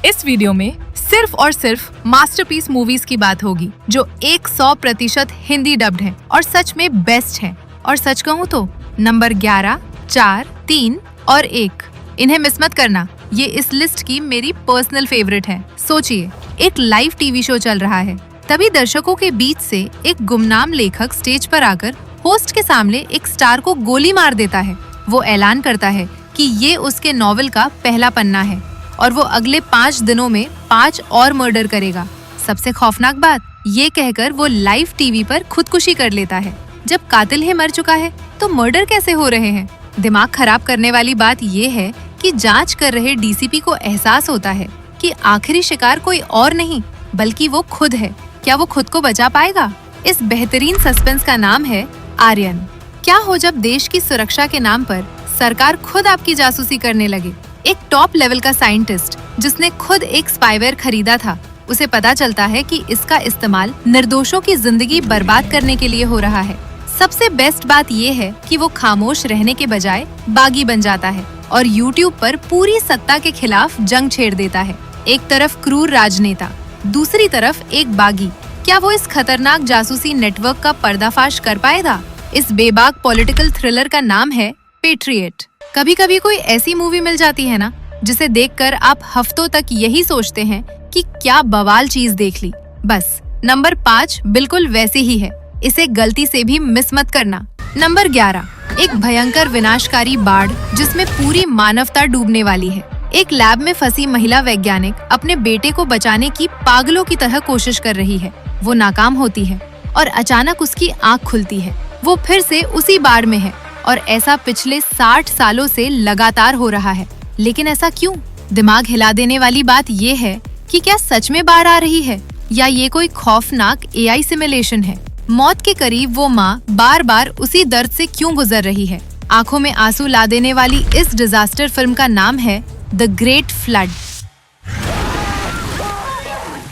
इस वीडियो में सिर्फ और सिर्फ मास्टरपीस मूवीज की बात होगी जो 100% हिंदी डब्ड है और सच में बेस्ट है। और सच कहूँ तो नंबर 11, 4, 3 और 1 इन्हें मिस मत करना। ये इस लिस्ट की मेरी पर्सनल फेवरेट है। सोचिए, एक लाइव टीवी शो चल रहा है, तभी दर्शकों के बीच से एक गुमनाम लेखक स्टेज पर आकर होस्ट के सामने एक स्टार को गोली मार देता है। वो ऐलान करता है कि ये उसके नॉवेल का पहला पन्ना है और वो अगले 5 दिनों में 5 और मर्डर करेगा। सबसे खौफनाक बात, ये कहकर वो लाइव टीवी पर खुदकुशी कर लेता है। जब कातिल ही मर चुका है तो मर्डर कैसे हो रहे हैं? दिमाग खराब करने वाली बात ये है कि जांच कर रहे डीसीपी को एहसास होता है कि आखिरी शिकार कोई और नहीं बल्कि वो खुद है। क्या वो खुद को बचा पाएगा? इस बेहतरीन सस्पेंस का नाम है आर्यन। क्या हो जब देश की सुरक्षा के नाम पर सरकार खुद आपकी जासूसी करने लगे? एक टॉप लेवल का साइंटिस्ट जिसने खुद एक स्पाईवेयर खरीदा था, उसे पता चलता है कि इसका इस्तेमाल निर्दोषों की जिंदगी बर्बाद करने के लिए हो रहा है। सबसे बेस्ट बात ये है कि वो खामोश रहने के बजाय बागी बन जाता है और YouTube पर पूरी सत्ता के खिलाफ जंग छेड़ देता है। एक तरफ क्रूर राजनेता, दूसरी तरफ एक बागी। क्या वो इस खतरनाक जासूसी नेटवर्क का पर्दाफाश कर पाएगा? इस बेबाक पॉलिटिकल थ्रिलर का नाम है पेट्रियट। कभी कभी कोई ऐसी मूवी मिल जाती है ना, जिसे देखकर आप हफ्तों तक यही सोचते हैं कि क्या बवाल चीज देख ली। बस नंबर 5 बिल्कुल वैसे ही है, इसे गलती से भी मिस मत करना। नंबर 11, एक भयंकर विनाशकारी बाढ़ जिसमें पूरी मानवता डूबने वाली है। एक लैब में फंसी महिला वैज्ञानिक अपने बेटे को बचाने की पागलों की तरह कोशिश कर रही है। वो नाकाम होती है और अचानक उसकी आंख खुलती है। वो फिर से उसी बाढ़ में है और ऐसा पिछले 60 सालों से लगातार हो रहा है। लेकिन ऐसा क्यों? दिमाग हिला देने वाली बात ये है कि क्या सच में बाढ़ आ रही है या ये कोई खौफनाक AI सिमुलेशन है? मौत के करीब वो माँ बार बार उसी दर्द से क्यों गुजर रही है? आंखों में आंसू ला देने वाली इस डिजास्टर फिल्म का नाम है द ग्रेट फ्लड।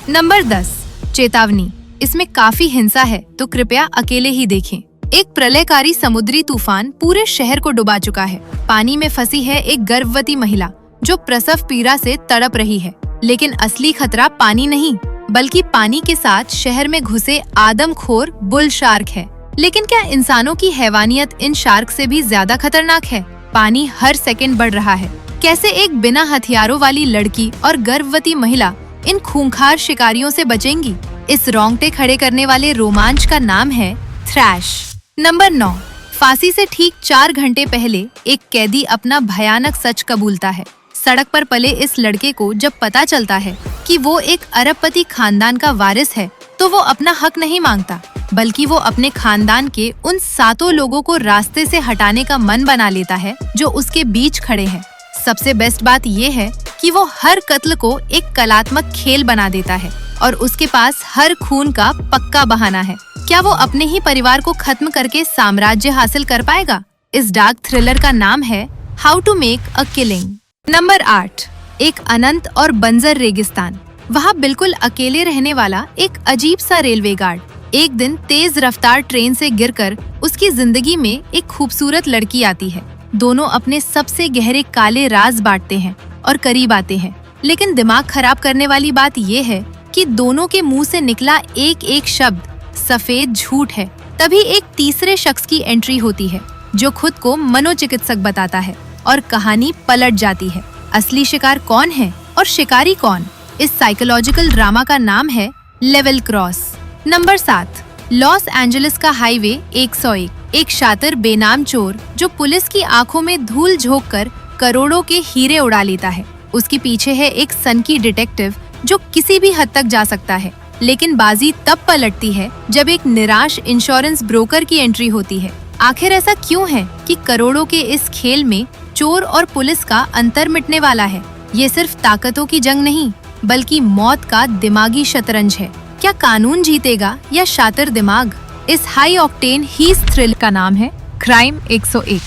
नंबर 10, चेतावनी। इसमें काफी हिंसा है तो कृपया अकेले ही देखें। एक प्रलयकारी समुद्री तूफान पूरे शहर को डुबा चुका है। पानी में फंसी है एक गर्भवती महिला जो प्रसव पीड़ा से तड़प रही है। लेकिन असली खतरा पानी नहीं बल्कि पानी के साथ शहर में घुसे आदमखोर बुल शार्क है। लेकिन क्या इंसानों की हैवानियत इन शार्क से भी ज्यादा खतरनाक है? पानी हर सेकंड बढ़ रहा है। कैसे एक बिना हथियारों वाली लड़की और गर्भवती महिला इन खूंखार शिकारियों से बचेंगी? इस रोंगटे खड़े करने वाले रोमांच का नाम है थ्रैश। नंबर 9, फांसी से ठीक 4 घंटे पहले एक कैदी अपना भयानक सच कबूलता है। सड़क पर पले इस लड़के को जब पता चलता है कि वो एक अरबपति खानदान का वारिस है तो वो अपना हक नहीं मांगता बल्कि वो अपने खानदान के उन 7 लोगों को रास्ते से हटाने का मन बना लेता है जो उसके बीच खड़े हैं। सबसे बेस्ट बात ये है कि वो हर कत्ल को एक कलात्मक खेल बना देता है और उसके पास हर खून का पक्का बहाना है। क्या वो अपने ही परिवार को खत्म करके साम्राज्य हासिल कर पाएगा? इस डार्क थ्रिलर का नाम है how to make a killing. Number 8, एक अनंत और बंजर रेगिस्तान। वहाँ बिल्कुल अकेले रहने वाला एक अजीब सा रेलवे गार्ड। एक दिन तेज रफ्तार ट्रेन से गिरकर उसकी जिंदगी में एक खूबसूरत लड़की आती है। दोनों अपने सबसे गहरे काले राज बांटते हैं और करीब आते हैं। लेकिन दिमाग खराब करने वाली बात ये है कि दोनों के मुंह से निकला एक एक शब्द सफेद झूठ है। तभी एक तीसरे शख्स की एंट्री होती है जो खुद को मनोचिकित्सक बताता है और कहानी पलट जाती है। असली शिकार कौन है और शिकारी कौन? इस साइकोलॉजिकल ड्रामा का नाम है level cross. Number 7, Los Angeles का हाईवे 101। एक शातिर बेनाम चोर जो पुलिस की आंखों में धूल झोंक कर करोड़ों के हीरे उड़ा लेता है। उसके पीछे है एक सनकी डिटेक्टिव जो किसी भी हद तक जा सकता है। लेकिन बाजी तब पलटती है जब एक निराश इंश्योरेंस ब्रोकर की एंट्री होती है। आखिर ऐसा क्यों है कि करोड़ों के इस खेल में चोर और पुलिस का अंतर मिटने वाला है? ये सिर्फ ताकतों की जंग नहीं बल्कि मौत का दिमागी शतरंज है। क्या कानून जीतेगा या शातिर दिमाग? इस हाई ऑक्टेन हीस थ्रिल का नाम है क्राइम 101।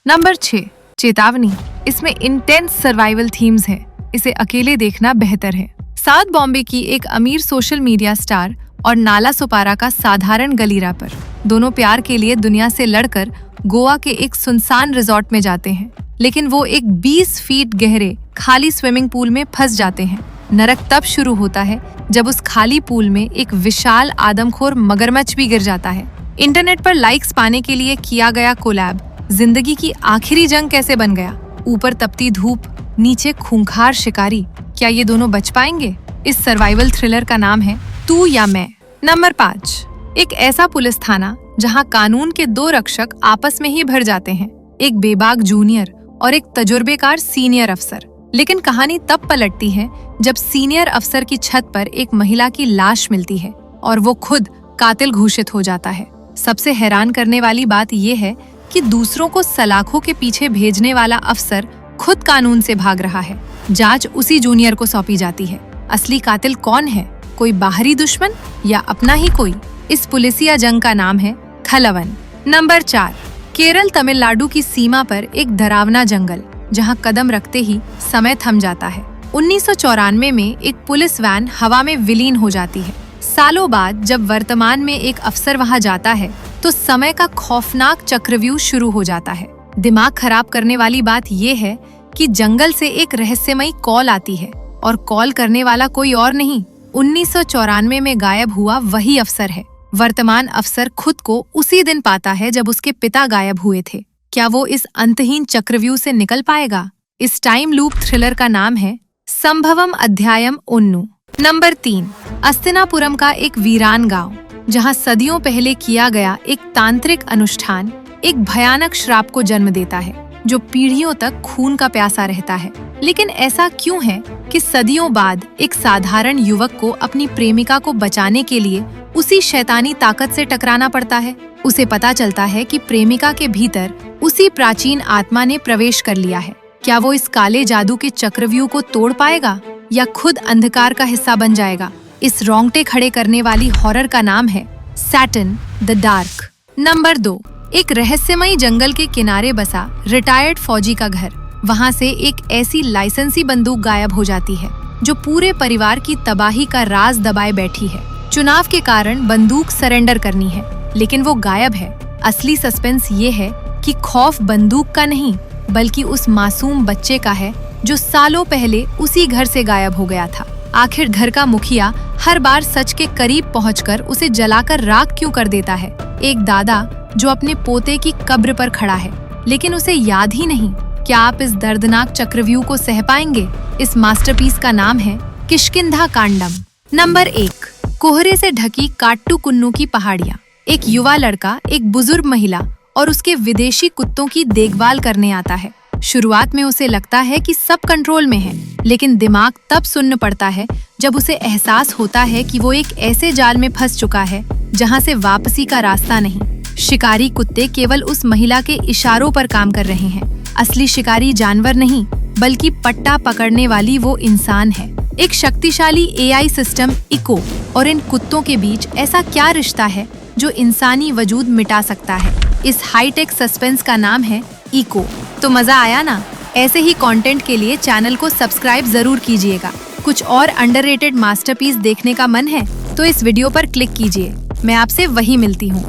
नंबर 6, चेतावनी। इसमें इंटेंस सर्वाइवल थीम्स है, इसे अकेले देखना बेहतर है। साउथ बॉम्बे की एक अमीर सोशल मीडिया स्टार और नाला सुपारा का साधारण गली रैपर दोनों प्यार के लिए दुनिया से लड़कर गोवा के एक सुनसान रिजॉर्ट में जाते हैं। लेकिन वो एक 20 फीट गहरे खाली स्विमिंग पूल में फंस जाते हैं। नरक तब शुरू होता है जब उस खाली पूल में एक विशाल आदमखोर मगरमच्छ भी गिर जाता है। इंटरनेट पर लाइक्स पाने के लिए किया गया कोलैब जिंदगी की आखिरी जंग कैसे बन गया। ऊपर तपती धूप, नीचे खूंखार शिकारी, क्या ये दोनों बच पाएंगे? इस सर्वाइवल थ्रिलर का नाम है तू या मैं। नंबर 5, एक ऐसा पुलिस थाना जहां कानून के 2 रक्षक आपस में ही भर जाते हैं, एक बेबाक जूनियर और एक तजुर्बेकार सीनियर अफसर। लेकिन कहानी तब पलटती है जब सीनियर अफसर की छत पर एक महिला की लाश मिलती है और वो खुद कातिल घोषित हो जाता है। सबसे हैरान करने वाली बात यह है कि दूसरों को सलाखों के पीछे भेजने वाला अफसर खुद कानून से भाग रहा है। जांच उसी जूनियर को सौंपी जाती है। असली कातिल कौन है? कोई बाहरी दुश्मन या अपना ही कोई? इस पुलिसिया जंग का नाम है खलवन। नंबर 4, केरल तमिलनाडु की सीमा पर एक डरावना जंगल जहां कदम रखते ही समय थम जाता है। 1994 में एक पुलिस वैन हवा में विलीन हो जाती है। सालों बाद जब वर्तमान में एक अफसर वहां जाता है तो समय का खौफनाक चक्रव्यूह शुरू हो जाता है। दिमाग खराब करने वाली बात यह है कि जंगल से एक रहस्यमयी कॉल आती है और कॉल करने वाला कोई और नहीं, 1994 में गायब हुआ वही अफसर है। वर्तमान अफसर खुद को उसी दिन पाता है जब उसके पिता गायब हुए थे। क्या वो इस अंतहीन चक्रव्यूह से निकल पाएगा? इस टाइम लूप थ्रिलर का नाम है संभवम अध्यायम ओन्नु। नंबर 3, अस्तिनापुरम का एक वीरान गांव जहां सदियों पहले किया गया एक तांत्रिक अनुष्ठान एक भयानक श्राप को जन्म देता है जो पीढ़ियों तक खून का प्यासा रहता है। लेकिन ऐसा क्यों है कि सदियों बाद एक साधारण युवक को अपनी प्रेमिका को बचाने के लिए उसी शैतानी ताकत से टकराना पड़ता है? उसे पता चलता है कि प्रेमिका के भीतर उसी प्राचीन आत्मा ने प्रवेश कर लिया है। क्या वो इस काले जादू के चक्रव्यूह को तोड़ पाएगा या खुद अंधकार का हिस्सा बन जाएगा? इस रोंगटे खड़े करने वाली हॉरर का नाम है सैटन द डार्क। नंबर 2, एक रहस्यमयी जंगल के किनारे बसा रिटायर्ड फौजी का घर। वहां से एक ऐसी लाइसेंसी बंदूक गायब हो जाती है जो पूरे परिवार की तबाही का राज दबाए बैठी है। चुनाव के कारण बंदूक सरेंडर करनी है, लेकिन वो गायब है। असली सस्पेंस ये है कि खौफ बंदूक का नहीं बल्कि उस मासूम बच्चे का है जो सालों पहले उसी घर से गायब हो गया था। आखिर घर का मुखिया हर बार सच के करीब पहुंचकर उसे जलाकर राख क्यों कर देता है? एक दादा जो अपने पोते की कब्र पर खड़ा है लेकिन उसे याद ही नहीं। क्या आप इस दर्दनाक चक्रव्यूह को सह पाएंगे? इस मास्टरपीस का नाम है किष्किंधा कांडम। नंबर 1, कोहरे से ढकी काट्टुकुन्नू की पहाड़ियाँ। एक युवा लड़का एक बुजुर्ग महिला और उसके विदेशी कुत्तों की देखभाल करने आता है। शुरुआत में उसे लगता है कि सब कंट्रोल में है, लेकिन दिमाग तब सुन्न पड़ता है जब उसे एहसास होता है कि वो एक ऐसे जाल में फंस चुका है जहां से वापसी का रास्ता नहीं। शिकारी कुत्ते केवल उस महिला के इशारों पर काम कर रहे हैं। असली शिकारी जानवर नहीं बल्कि पट्टा पकड़ने वाली वो इंसान है। एक शक्तिशाली एआई सिस्टम इको और इन कुत्तों के बीच ऐसा क्या रिश्ता है जो इंसानी वजूद मिटा सकता है? इस हाईटेक सस्पेंस का नाम है इको। तो मजा आया ना? ऐसे ही कंटेंट के लिए चैनल को सब्सक्राइब जरूर कीजिएगा। कुछ और अंडररेटेड मास्टरपीस देखने का मन है तो इस वीडियो पर क्लिक कीजिए। मैं आपसे वहीं मिलती हूँ।